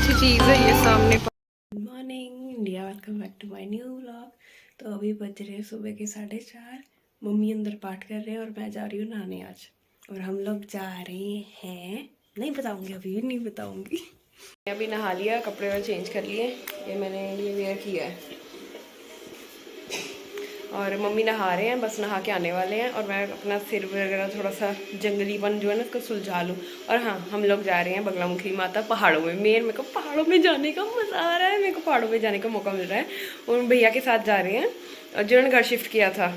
अच्छी चीज़ है ये सामने। Good morning India, welcome back to my new vlog. तो अभी बज रहे हैं सुबह के 4:30। मम्मी अंदर पाठ कर रहे हैं और मैं जा रही हूँ नहाने आज। और हम लोग जा रहे हैं, नहीं बताऊँगी, अभी नहीं बताऊँगी। अभी नहा लिया, कपड़े और चेंज कर लिए। ये मैंने ये वेयर किया है और मम्मी नहा रहे हैं, बस नहा के आने वाले हैं। और मैं अपना सिर वगैरह थोड़ा सा जंगलीपन जो है ना उसको सुलझा लूँ। और हाँ, हम लोग जा रहे हैं बगलामुखी माता पहाड़ों में। मेरे को पहाड़ों में जाने का मज़ा आ रहा है, मेरे को पहाड़ों में जाने का मौका मिल रहा है। और भैया के साथ जा रहे हैं और जिन्होंने घर शिफ्ट किया था,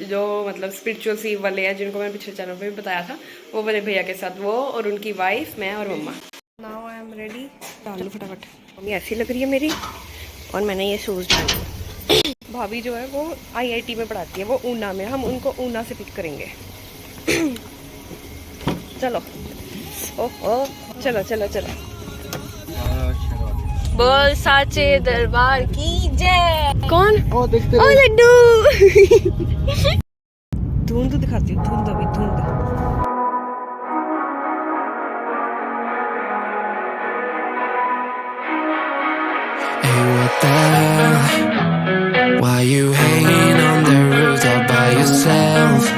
जो मतलब स्पिरिचुअल सी वाले हैं, जिनको मैंने पिछले चैनल पर भी बताया था, वो वाले भैया के साथ, वो और उनकी वाइफ, मैं और मम्मा। Now I am ready. डाल लो फटाफट। मम्मी ऐसी लग रही है मेरी, और मैंने ये शूज़ डाले। भाभी जो है वो आईआईटी में पढ़ाती है, वो ऊना में। हम उनको ऊना से पिक करेंगे। चलो ओहो, चलो चलो चलो। बोल साचे दरबार की जय। कौन? ओ लड्डू। धुंध दिखाती हूँ, धुंध अभी धुंध। Why you hanging on the roof all by yourself?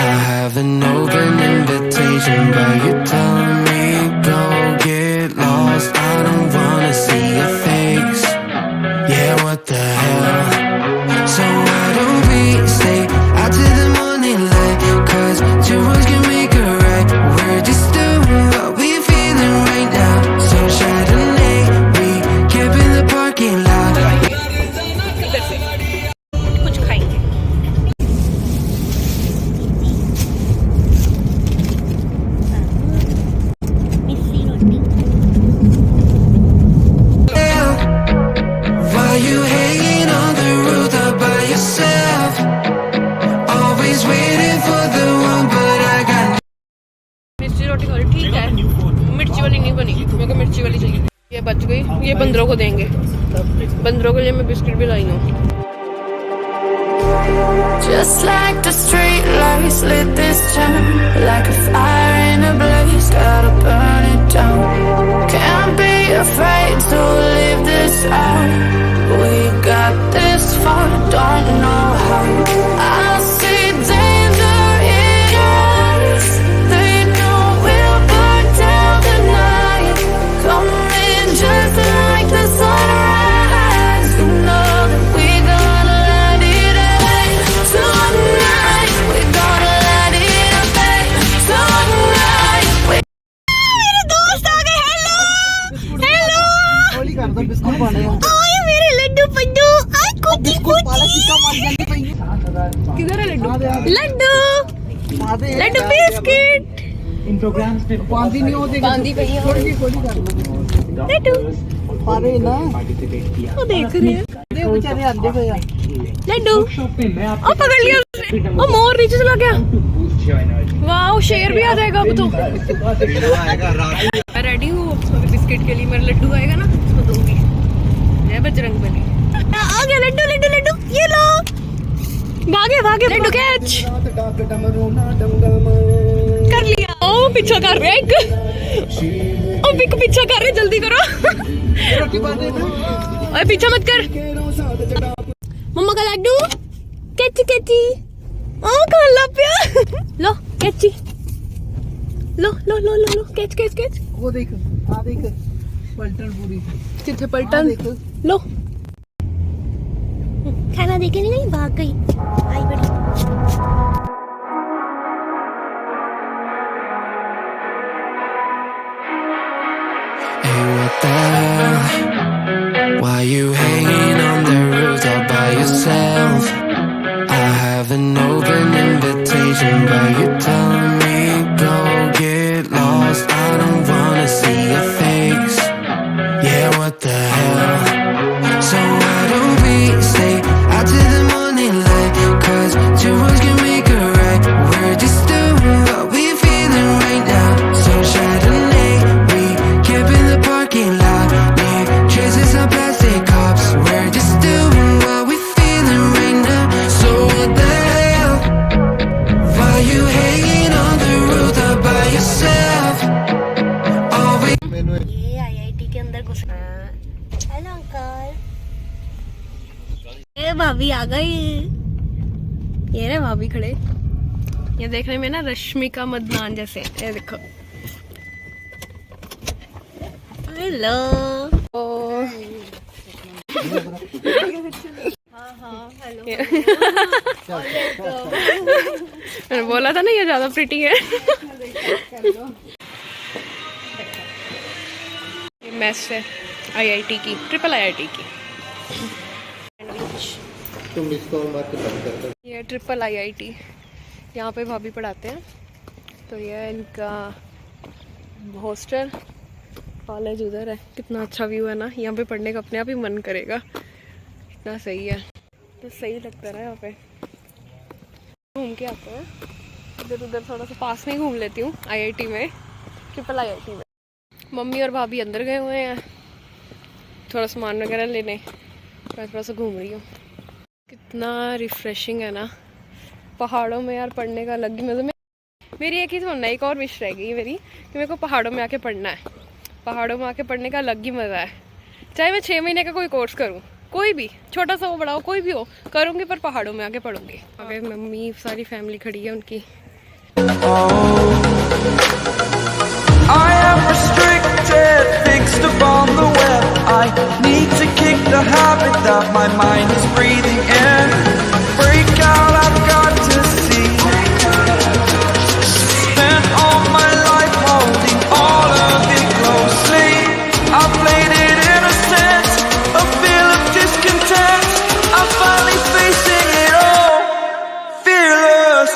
I have an open invitation, but you're telling me go get lost. I don't wanna see your face. Yeah, what the hell? So why don't we stay out till the morning light? 'Cause two words can make a right. We're just doing what we're feeling right now. So Chardonnay, we camp in the parking lot. कुछ खाएंगे। Why you hanging on the roof all by yourself? Always waiting for the one, but I got. मिर्ची रोटी खाओ, ठीक है। मिर्ची वाली नहीं बनी, मेरे को मिर्ची वाली चाहिए। ये बच गई, ये बंदरों को देंगे। बंदरों के लिए मैं बिस्किट भी लाई हूँ। Just like the street lights lit this town, like a fire in a blaze, gotta burn it down. Can't be afraid to live this out. We got this far, don't know how. I see danger in us. They know we'll burn down the night. Coming just like the sunrise. You know that we gonna let it out. Tonight, we gonna let it out. Tonight, we. मेरे दोस्त आ गए। Hello hello. Holi कर दो, biscuit पाने हैं। आए मेरे लड्डू पड्डू। आए कुटी कुटी। किधर है लड्डू? लड्डू लड्डू बिस्किट। इंस्टाग्राम पे पांदी नहीं होते, बांधी पई है। थोड़ी कर लो लड्डू पारे ना। वो देख रहे हैं ये बेचारे आंधे पे यार। लड्डू। ओ पकड़ लिया उसने। ओ मोर नीचे चला गया। वाह, शेर भी आ जाएगा अब तो। मैं रेडी हूँ बिस्किट के लिए। मेरा लड्डू आएगा ना, उसको दूंगी। जय बजरंगबली। आ गया लड्डू लड्डू लड्डू। ये लो, भागे भागे लड्डू कैच कर लिया। ओ पीछा कर रहा है एक। ओ बिक पीछा कर रहे, जल्दी करो। ओए पीछा मत कर। मम्मा का लड्डू कैची कैची। ओ खान ला पिया। लो कैची, लो लो लो लो लो कैच कैच कैच। वो देख, आ देख पलटन पूरी। किथे पलटन? लो खाना देखे नहीं, भाग गई। आई बड़ी। Hey, what the hell? Why you hanging on the roof all by yourself? I have an open invitation, but you're telling me go get lost. I don't wanna see your face. Yeah, what the hell? So why don't we stay out till the morning light? 'Cause two words can make a right. We're just doing what we're feeling right now. So Chardonnay, we camp in the parking lot. Leave traces of plastic cups. We're just doing what we're feeling right now. So what the hell? Why you hanging on the roof all by yourself? Always. ये IIT के अंदर देखो। Hello uncle. ये भाभी आ गई। ये रहे भाभी खड़े। ये देखने में ना रश्मिका मदनान जैसे। ये देखो। हेलो। मैंने बोला था ना ये ज्यादा प्रिटी है। मैस है आईआईटी की, ट्रिपल आईआईटी की। तुम इसको मार के बंद कर दो। ये ट्रिपल आईआईटी, यहाँ पे भाभी पढ़ाते हैं। तो ये है इनका हॉस्टल। कॉलेज उधर है। कितना अच्छा व्यू है ना, यहाँ पे पढ़ने का अपने आप ही मन करेगा। कितना सही है। तो सही लगता है ना, यहाँ पे घूम के आते हैं। इधर उधर थोड़ा सा पास में ही घूम लेती हूँ आईआईटी में, ट्रिपल आईआईटी में। मम्मी और भाभी अंदर गए हुए हैं थोड़ा सामान वगैरह लेने। मैं थोड़ा सा घूम रही हूँ। कितना रिफ्रेशिंग है ना पहाड़ों में यार, पढ़ने का अलग ही मज़ा। मेरी एक ही सुनना, एक और विश रह गई मेरी कि मेरे को पहाड़ों में आके पढ़ना है। पहाड़ों में आके पढ़ने का अलग ही मज़ा है। चाहे मैं 6 महीने का कोई कोर्स करूँ, कोई भी, छोटा सा हो बड़ा हो, कोई भी हो, करूँगी, पर पहाड़ों में आके पढ़ूंगी। अगर मम्मी सारी फैमिली खड़ी है उनकी। I am restricted, fixed upon the web. I need to kick the habit that my mind is breathing in. Break out, I've got to see. Spent all my life holding all of it closely. I played it innocent, a feel of discontent. I'm finally facing it all, fearless.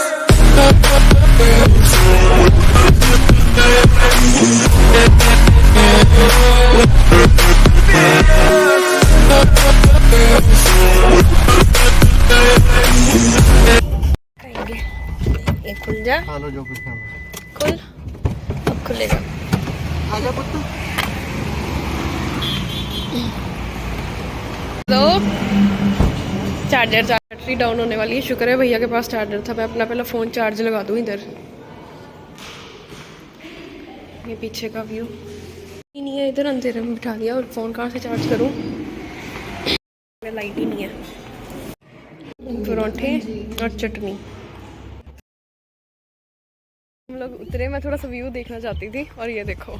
ये खुल जा, खा लो जो कुछ खाना। खुल, अब खुलेगा। आजा पुत्त। तो चार्जर बैटरी डाउन होने वाली है। शुक्र है भैया के पास चार्जर था। मैं अपना पहले फ़ोन चार्ज लगा दूँ इधर। ये पीछे का व्यू ही नहीं है, इधर अंधेरे में बिठा दिया और फ़ोन कहाँ से चार्ज करूँ। लाइट ही नहीं है। पराठे और चटनी। हम लोग उतरे, मैं थोड़ा सा व्यू देखना चाहती थी और ये देखो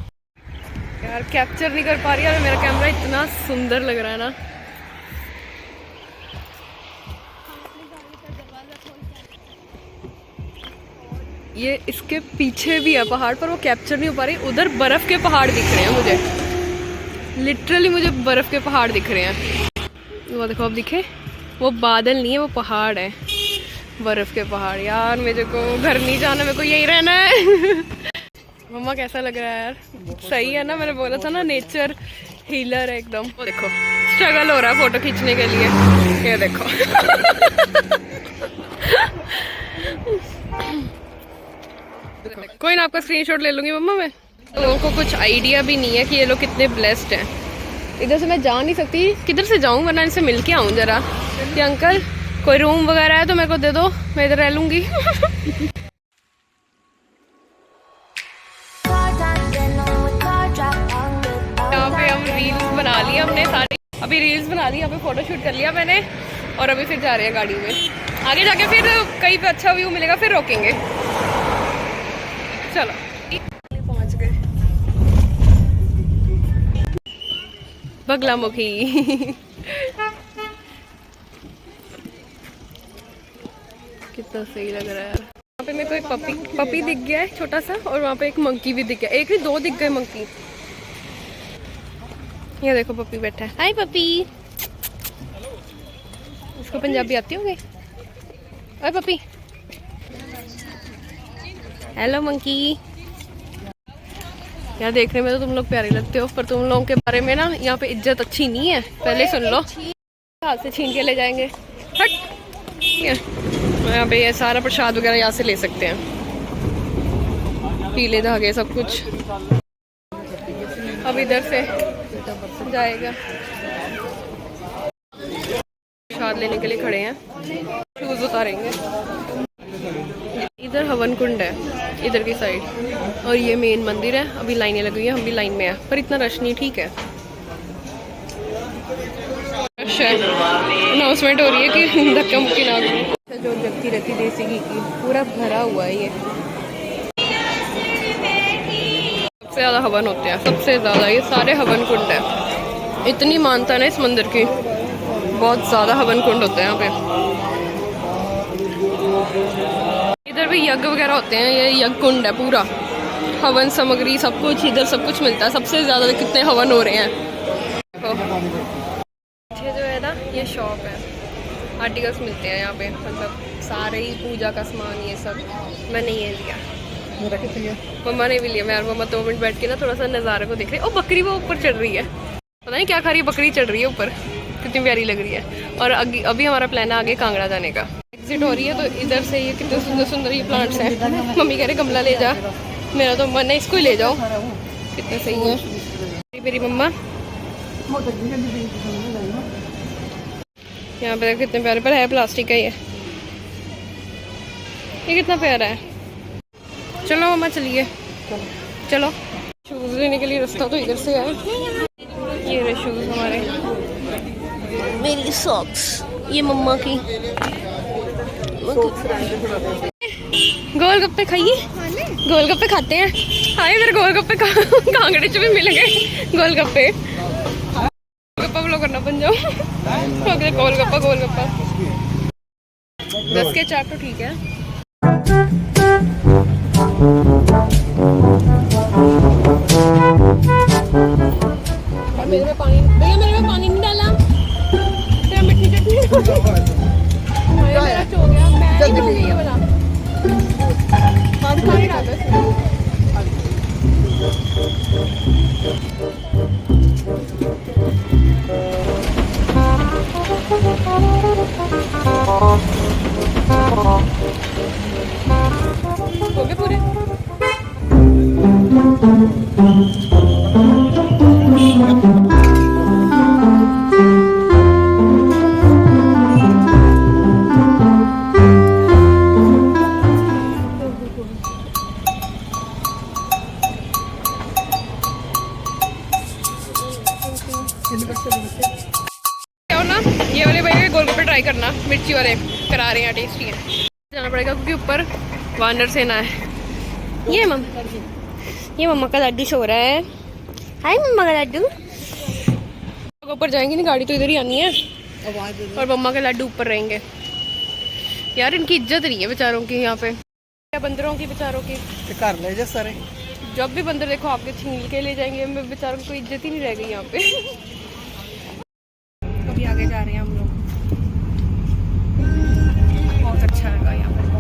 यार, कैप्चर नहीं कर पा रही यार, मेरा कैमरा इतना सुंदर लग रहा है ना। ये इसके पीछे भी है पहाड़, पर वो कैप्चर नहीं हो पा रही। उधर बर्फ के पहाड़ दिख रहे हैं मुझे, लिटरली मुझे बर्फ के पहाड़ दिख रहे हैं। वो देखो, अब दिखे, वो बादल नहीं है, वो पहाड़ है, बर्फ के पहाड़। यार मेरे को घर नहीं जाना, मेरे को यही रहना है। मम्मा कैसा लग रहा है यार? सही है ना? मैंने बोला था ना नेचर हीलर है एकदम। वो देखो स्ट्रगल हो रहा है फोटो खींचने के लिए। ये देखो। कोई ना, आपका स्क्रीनशॉट ले लूंगी मम्मा मैं। लोगों को कुछ आइडिया भी नहीं है कि ये लोग कितने ब्लेस्ड हैं। इधर से मैं जा नहीं सकती, किधर से जाऊँ, वरना इनसे मिल के आऊँ जरा। कि अंकल कोई रूम वगैरह है तो मेरे को दे दो, मैं इधर रह लूंगी। यहाँ पे हम रील्स बना ली हमने सारी, अभी रील्स बना ली, यहाँ पे फोटो शूट कर लिया मैंने, और अभी फिर जा रहे हैं गाड़ी में। आगे जाके फिर कहीं पे अच्छा व्यू मिलेगा फिर रोकेंगे। चलो पहुंच गए बगलामुखी। कितना सही लग रहा है यार। वहाँ पे मेरे को एक पपी दिख गया है छोटा सा, और वहाँ पे एक मंकी भी दिख गया। एक नहीं, 2 दिख गए मंकी। ये देखो पपी बैठा है। हाय पपी। इसको पंजाबी आती होगी? ओए पपी। Hello monkey. यार देखने में तो तुम लोग प्यारे लगते हो, पर तुम लोगों के बारे में ना यहाँ पे इज्जत अच्छी नहीं है, पहले सुन लो। हाथ से छीन के ले जाएंगे। हट। यहाँ पे ये सारा प्रसाद वगैरह यहाँ से ले सकते हैं, पीले धागे सब कुछ। अब इधर से जाएगा, प्रसाद लेने के लिए खड़े हैं, शूज उतारेंगे। इधर हवन कुंड है इधर की साइड, और ये मेन मंदिर है। अभी लाइनें लगी हुई है, हम भी लाइन में है, पर इतना रश नहीं, ठीक है। है, अनाउंसमेंट हो रही है कि धक्का मुक्की ना करो। जो जगती रहती देसी घी की पूरा भरा हुआ है ये। सबसे ज़्यादा हवन होते हैं, सबसे ज़्यादा ये सारे हवन कुंड है। इतनी मानता है ना इस मंदिर की, बहुत ज़्यादा हवन कुंड होते हैं यहाँ पे। इधर भी यज्ञ वगैरह होते हैं, ये यज्ञ कुंड है पूरा। हवन सामग्री सब कुछ इधर, सब कुछ मिलता है। सबसे ज़्यादा कितने हवन हो रहे हैं। ये जो है ना, ये शॉप है, आर्टिकल्स मिलते हैं यहाँ पे, मतलब सारे ही पूजा का सामान ये सब। मैंने ये लिया, मम्मा ने भी लिया। मैं और मम्मा 2 मिनट बैठ के ना थोड़ा सा नज़ारे को देख रहे हैं। ओ बकरी वो ऊपर चढ़ रही है, पता नहीं क्या खा रही है, बकरी चढ़ रही है ऊपर, कितनी प्यारी लग रही है। और अभी हमारा प्लान है आगे कांगड़ा जाने का। एग्जिट हो रही है तो इधर से ये कितने सुंदर सुंदर ये प्लांट्स हैं। मम्मी कह रहे गमला ले जा, मेरा तो मन है इसको ही ले जाओ, कितने सही है। मेरी मम्मा यहाँ पे कितने प्यारे, पर है प्लास्टिक का ये कितना प्यारा है। चलो मम्मा चलिए, चलो। शूज़ लेने के लिए रास्ता तो इधर से है। ये रहे शूज़ हमारे, मेरी सॉक्स, ये मम्मा की। गोलगप्पे खाइए, गोलगप्पे खाते हैं। हाय इधर गोलगप्पे कांगड़े च भी मिल गए गोलगप्पे। गोलगप्पा ब्लॉग करना बन जाओ। गोलगप्पा गोलगप्पा 10 के 4 तो ठीक है। मेरे में पानी भैया, मेरे में पानी नहीं डाला, तेरा मिट्टी चटनी मेरा हो गया। मैं नहीं खाऊंगी ये वाला, पानी डाल दो इसमें। हो गए पूरे। ये वाले भैया गोलगप्पे ट्राई करना, मिर्ची वाले करा रहे हैं, टेस्टी है। जाना पड़ेगा क्योंकि ऊपर वानर सेना है। ये मम्मा का लड्डू सो रहा है। हाय मम्मा का लड्डू। ऊपर जाएंगे नहीं, गाड़ी तो इधर ही आनी है, और मम्मा के लड्डू ऊपर रहेंगे। यार इनकी इज्जत नहीं है बेचारों की यहाँ पे, बंदरों की बेचारों की। घर ले जा सारे, जब भी बंदर देखो आपके छीन के ले जाएंगे, बेचारों को कोई इज्जत ही नहीं रह गई यहाँ पे। अभी आगे जा रहे हैं हम लोग, बहुत अच्छा लगा यहाँ पे।